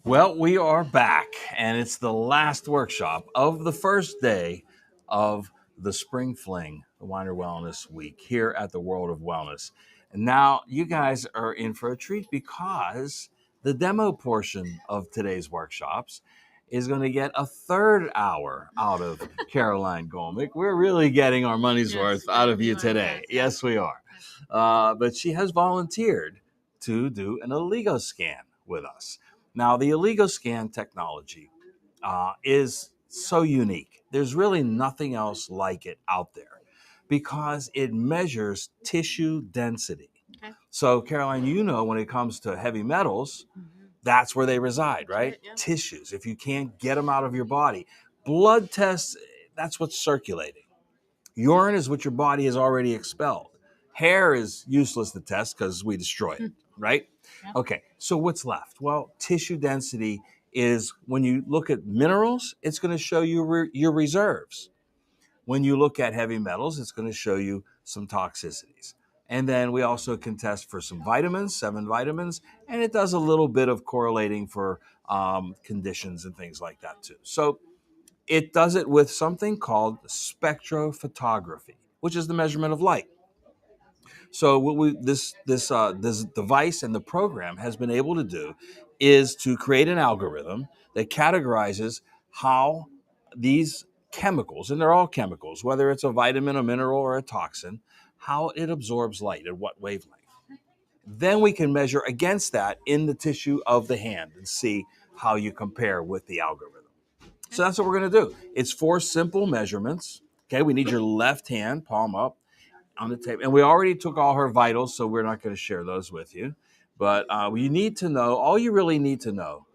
Well, we are back, and it's the last workshop of the first day of the Spring Fling, the Winer Wellness Week here at the World of Wellness. And now you guys are in for a treat because the demo portion of today's workshops is going to get a third hour out of Caroline Golmick. We're really getting our money's worth out of you today. Yes, we are. But she has volunteered to do an Oligo scan with us. Now, the OligoScan technology is so unique. There's really nothing else like it out there because it measures tissue density. Okay. So, Caroline, you know when it comes to heavy metals, that's where they reside, right? Yeah. Tissues. If you can't get them out of your body, blood tests, that's what's circulating. Urine is what your body has already expelled. Hair is useless to test because we destroy it, right? Yeah. Okay, so what's left? Well, tissue density is when you look at minerals, it's going to show you your reserves. When you look at heavy metals, it's going to show you some toxicities. And then we also can test for some vitamins, 7 vitamins, and it does a little bit of correlating for conditions and things like that too. So it does it with something called spectrophotography, which is the measurement of light. So what this device and the program has been able to do is to create an algorithm that categorizes how these chemicals, and they're all chemicals, whether it's a vitamin, a mineral, or a toxin, how it absorbs light at what wavelength. Then we can measure against that in the tissue of the hand and see how you compare with the algorithm. So that's what we're going to do. It's 4 simple measurements. Okay, we need your left hand, palm up, on the tape. And we already took all her vitals, so we're not going to share those with you. But you need to know, all you really need to know,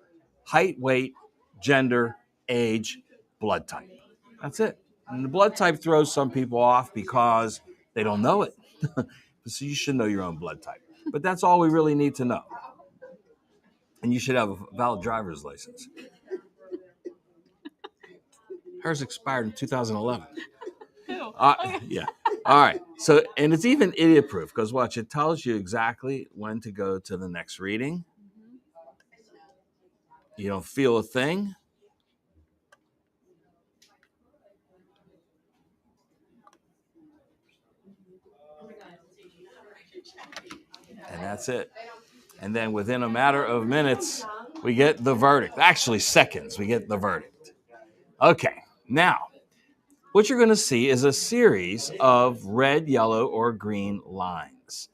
height, weight, gender, age, blood type. That's it. And the blood type throws some people off because they don't know it. So you should know your own blood type. But that's all we really need to know. And you should have a valid driver's license. Hers expired in 2011. Yeah. All right. So, and it's even idiot proof because watch, it tells you exactly when to go to the next reading. You don't feel a thing. And that's it. And then within a matter of minutes, we get the verdict. Actually, seconds, we get the verdict. Okay. Now, what you're going to see is a series of red, yellow, or green lines.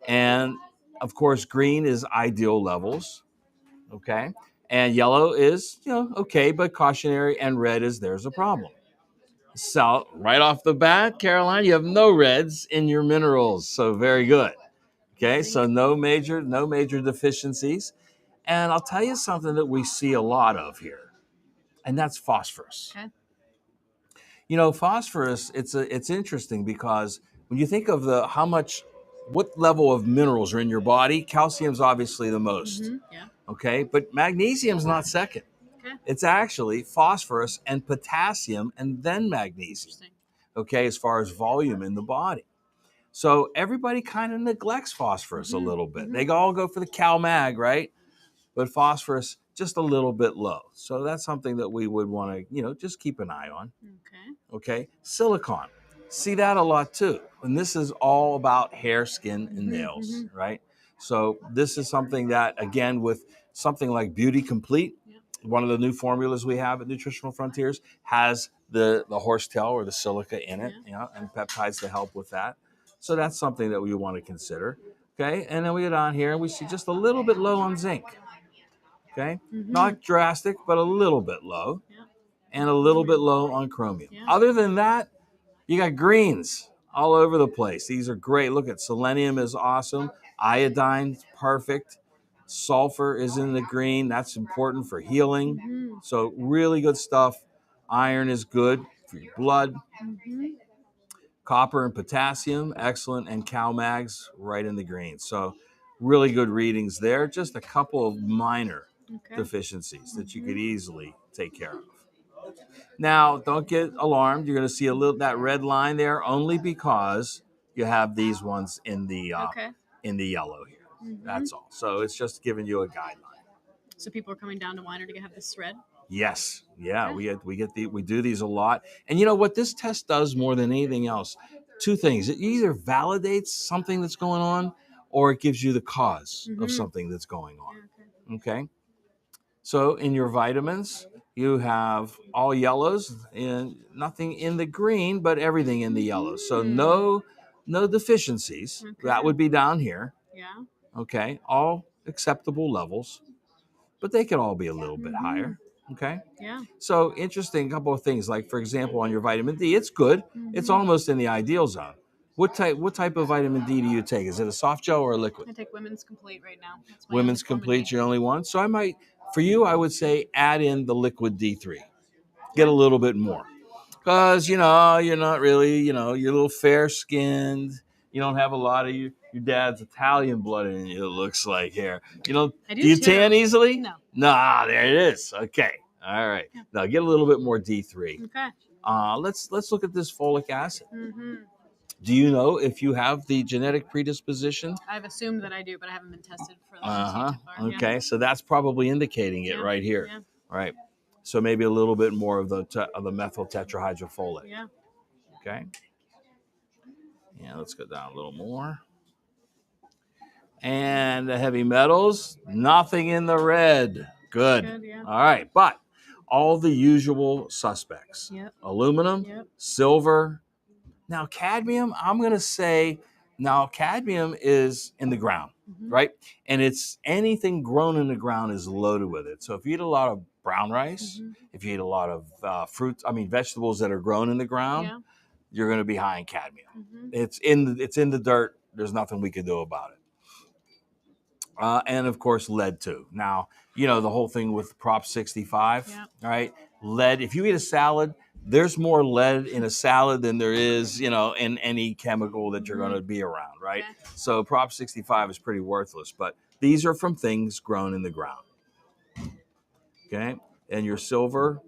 And of course, green is ideal levels. Okay. And yellow is, okay, but cautionary, and red is there's a problem. So right off the bat, Caroline, you have no reds in your minerals. So very good. Okay, so no major deficiencies. And I'll tell you something that we see a lot of here, and that's phosphorus. Okay. Phosphorus, it's interesting because when you think of what level of minerals are in your body, calcium's obviously the most. Yeah. Okay, but magnesium's not second. Okay. It's actually phosphorus and potassium and then magnesium. Okay, as far as volume in the body. So everybody kind of neglects phosphorus a little bit. They all go for the CalMag, right? But phosphorus just a little bit low. So that's something that we would want to, just keep an eye on. Okay. Silicon. See that a lot too. And this is all about hair, skin, and nails, right? So this is something that, again, with something like Beauty Complete, one of the new formulas we have at Nutritional Frontiers has the horsetail or the silica in it, and peptides to help with that. So that's something that we want to consider. Okay. And then we get on here and we see just a little bit low on zinc. Okay. Not drastic, but a little bit low. And a little bit low on chromium. Other than that, you got greens all over the place. These are great. Look at selenium is awesome. Iodine, perfect. Sulfur is in the green. That's important for healing. So really good stuff. Iron is good for your blood. Copper and potassium, excellent. And CalMags right in the green. So really good readings there. Just a couple of minor deficiencies that you could easily take care of. Now, don't get alarmed. You're going to see that red line there only because you have these ones in the yellow here. That's all. So it's just giving you a guideline. So people are coming down to Weiner to have this thread? Yes. Yeah, Okay. we do these a lot. And you know what this test does more than anything else? Two things. It either validates something that's going on or it gives you the cause of something that's going on. Yeah, Okay. So in your vitamins, you have all yellows and nothing in the green, but everything in the yellow. So no deficiencies. Okay. That would be down here. Yeah. Okay. All acceptable levels, but they can all be a little bit higher. Okay. Yeah. So interesting, couple of things. Like for example, on your vitamin D, it's good. It's almost in the ideal zone. What type of vitamin D do you take? Is it a soft gel or a liquid? I take Women's Complete right now. That's my Women's only Complete, your only one. So for you, I would say add in the liquid D3. Get a little bit more. Because, you're not really, you're a little fair skinned. You don't have a lot of your dad's Italian blood in you, it looks like here. Do you tan easily? No. Nah, there it is. Okay. All right. Yeah. Now get a little bit more D3. Okay. Let's look at this folic acid. Mm-hmm. Do you know if you have the genetic predisposition? I've assumed that I do, but I haven't been tested for that. Okay, so that's probably indicating it right here. Yeah. Right. So maybe a little bit more of the methyl tetrahydrofolate. Yeah. Okay. Yeah, let's go down a little more. And the heavy metals, nothing in the red. Good. Yeah. All right, but all the usual suspects. Yep. Aluminum, Yep. silver. Now, cadmium, I'm going to say, cadmium is in the ground, right? And it's anything grown in the ground is loaded with it. So if you eat a lot of brown rice, if you eat a lot of vegetables that are grown in the ground, you're going to be high in cadmium. It's in the dirt. There's nothing we can do about it. And of course, lead too. Now, the whole thing with Prop 65, right? Lead, if you eat a salad, there's more lead in a salad than there is, in any chemical that you're going to be around, right? Okay. So Prop 65 is pretty worthless, but these are from things grown in the ground. Okay. And your silver,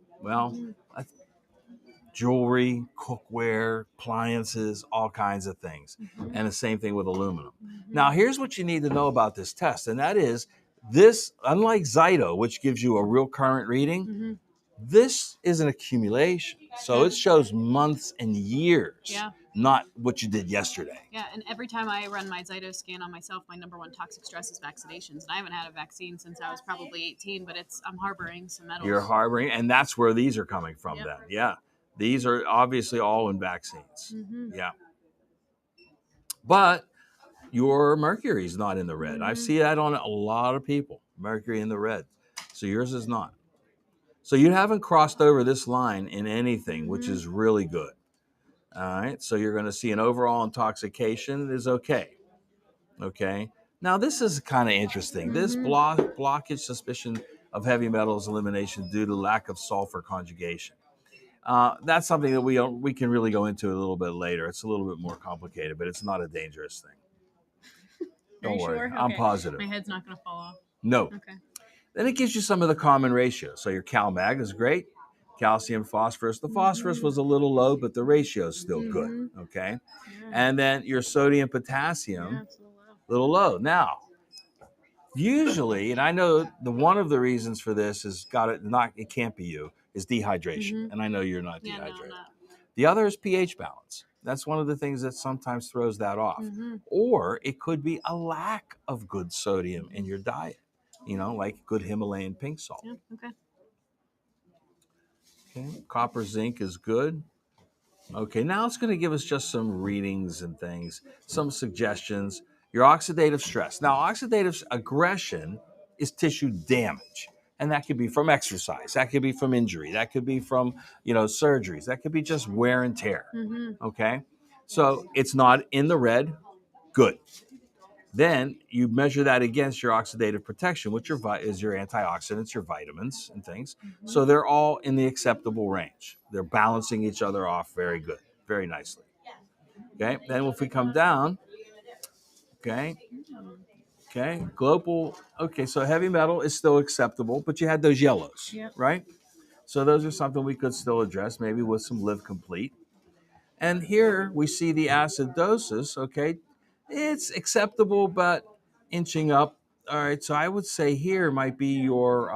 jewelry, cookware, appliances, all kinds of things. And the same thing with aluminum. Now, here's what you need to know about this test, and that is this, unlike Zyto, which gives you a real current reading, this is an accumulation. So it shows months and years, not what you did yesterday. Yeah, and every time I run my Zyto scan on myself, my number one toxic stress is vaccinations. And I haven't had a vaccine since I was probably 18, but I'm harboring some metals. You're harboring, and that's where these are coming from then. Yeah. These are obviously all in vaccines. Yeah. But your mercury is not in the red. I see that on a lot of people, mercury in the red. So yours is not. So you haven't crossed over this line in anything, which is really good. All right. So you're going to see an overall intoxication is okay. Okay. Now this is kind of interesting. This blockage suspicion of heavy metals elimination due to lack of sulfur conjugation. That's something that we can really go into a little bit later. It's a little bit more complicated, but it's not a dangerous thing. Don't worry. Sure? I'm positive. My head's not going to fall off. No. Okay. Then it gives you some of the common ratios. So your CalMag is great. Calcium, phosphorus. The phosphorus was a little low, but the ratio is still good. Okay. Yeah. And then your sodium, potassium, it's a little low. Now, usually, and I know one of the reasons for this is it can't be you, is dehydration. And I know you're not dehydrated. No, the other is pH balance. That's one of the things that sometimes throws that off. Or it could be a lack of good sodium in your diet, like good Himalayan pink salt. Yeah, okay. Copper, zinc is good. Okay, now it's going to give us just some readings and things, some suggestions. Your oxidative stress. Now, oxidative aggression is tissue damage. And that could be from exercise. That could be from injury. That could be from, surgeries. That could be just wear and tear. Okay? So it's not in the red. Good. Then you measure that against your oxidative protection, which is your antioxidants, your vitamins and things. So they're all in the acceptable range. They're balancing each other off very good, very nicely. Okay? Then if we come down, okay, global. Okay, so heavy metal is still acceptable, but you had those yellows, right? So those are something we could still address, maybe with some Live Complete. And here we see the acidosis, okay? It's acceptable, but inching up All right, so I would say here might be your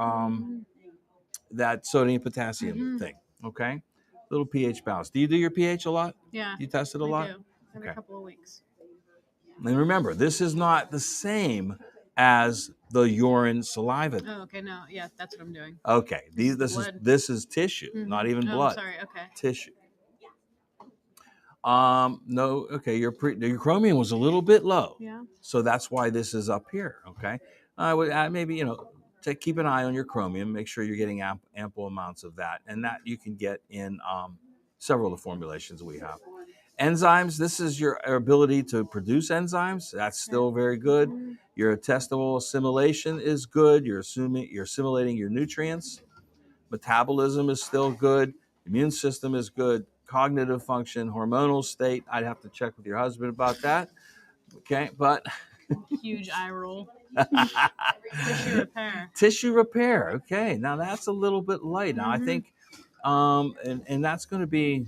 that sodium potassium thing. Okay, little pH balance. Do you do your pH a lot? Yeah. You test it a I lot? do. Every couple of weeks. And remember, this is not the same as the urine saliva. Oh, okay. No, yeah, that's what I'm doing. Okay, This this is tissue, not even blood. Sorry. Okay. Tissue. No, okay, your chromium was a little bit low. Yeah. So that's why this is up here. Okay, I would maybe keep an eye on your chromium. Make sure you're getting ample amounts of that, and that you can get in several of the formulations we have. Enzymes. This is your ability to produce enzymes. That's still very good. Your testable assimilation is good. You're assimilating your nutrients. Metabolism is still good. Immune system is good. Cognitive function, hormonal state. I'd have to check with your husband about that. Okay, but huge eye roll. Tissue repair. Tissue repair. Okay, now that's a little bit light. Now I think, and that's going to be.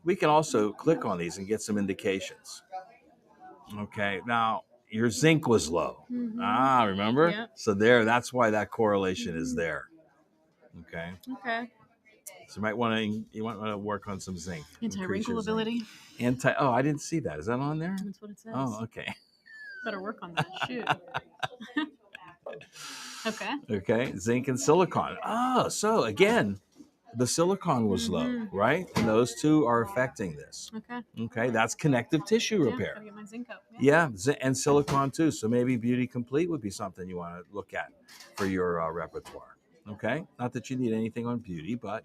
We can also click on these and get some indications. Okay, now your zinc was low. Remember? Yep. So that's why that correlation is there. Okay. Okay. So you might want to work on some zinc. Anti-wrinkle ability. I didn't see that. Is that on there? That's what it says. Oh, okay. Better work on that. Shoot. Okay. Okay, zinc and silicon. Oh, so again, the silicon was low, right? And those two are affecting this. Okay. Okay, that's connective tissue repair. Gotta get my zinc up. Yeah, and silicon too. So maybe Beauty Complete would be something you want to look at for your repertoire. Okay, not that you need anything on beauty, but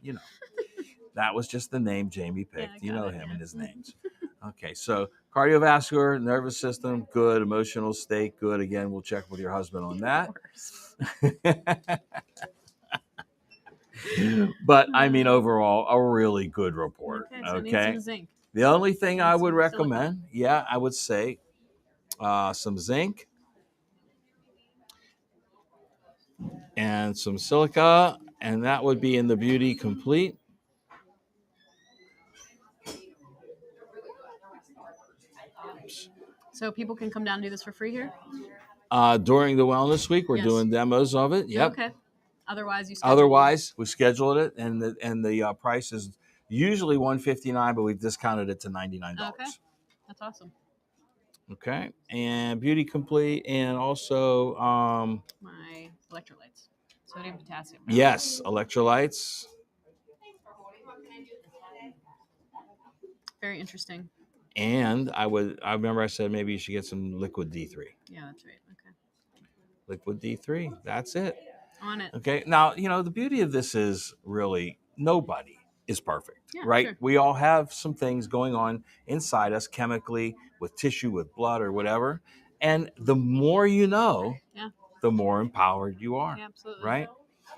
that was just the name Jamie picked. Yeah, Him and his names. Okay, so cardiovascular, nervous system, good. Emotional state, good. Again, we'll check with your husband on that. But I mean, overall, a really good report. Okay. So Okay. I need some zinc. The only thing I would some recommend, I would say some zinc and some silica, and that would be in the Beauty Complete. So people can come down and do this for free here? During the Wellness Week, we're doing demos of it. Yep. Okay. Otherwise, we scheduled it, and the price is usually $159, but we've discounted it to $99. Okay. That's awesome. Okay, and Beauty Complete, and also my electrolytes, sodium, potassium. Yes, electrolytes. Very interesting. And I remember I said maybe you should get some liquid D3. Yeah, that's right. Okay. Liquid D3. That's it. On it. Okay. Now, the beauty of this is really nobody is perfect, right? Sure. We all have some things going on inside us chemically, with tissue, with blood, or whatever. And the more you know, the more empowered you are. Yeah, absolutely. Right?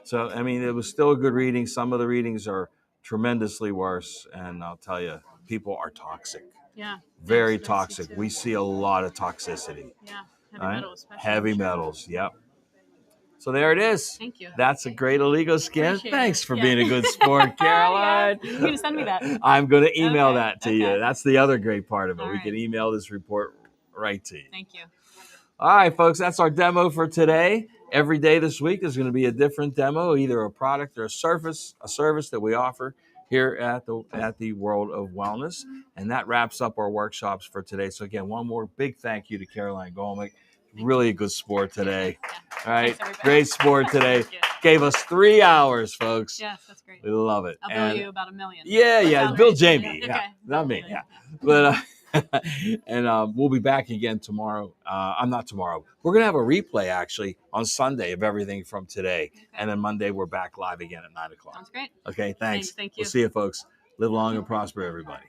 So, I mean, it was still a good reading. Some of the readings are tremendously worse. And I'll tell you, people are toxic. Yeah. Very toxic. We see a lot of toxicity. Yeah. Heavy metals. Heavy metals. Yep. So there it is. Thank you. That's a great Oligo skin. Appreciate Thanks it. for being a good sport, Caroline. You're going to send me that. I'm going to email that to you. That's the other great part of it. All we can email this report right to you. Thank you. All right, folks, that's our demo for today. Every day this week is going to be a different demo, either a product or a service that we offer here at the World of Wellness. And that wraps up our workshops for today. So again, one more big thank you to Caroline Golmick. Really a good sport today. All right, great sport today. Gave us 3 hours, folks. Yes, that's great. We love it. I'll bill you about $1 million. Yeah. Bill Jamie. Okay. Yeah, not me. Yeah, but and we'll be back again tomorrow. I'm not tomorrow. We're gonna have a replay actually on Sunday of everything from today, and then Monday we're back live again at 9:00. Sounds great. Okay, thanks. Thank you. We'll see you, folks. Live long and prosper, everybody.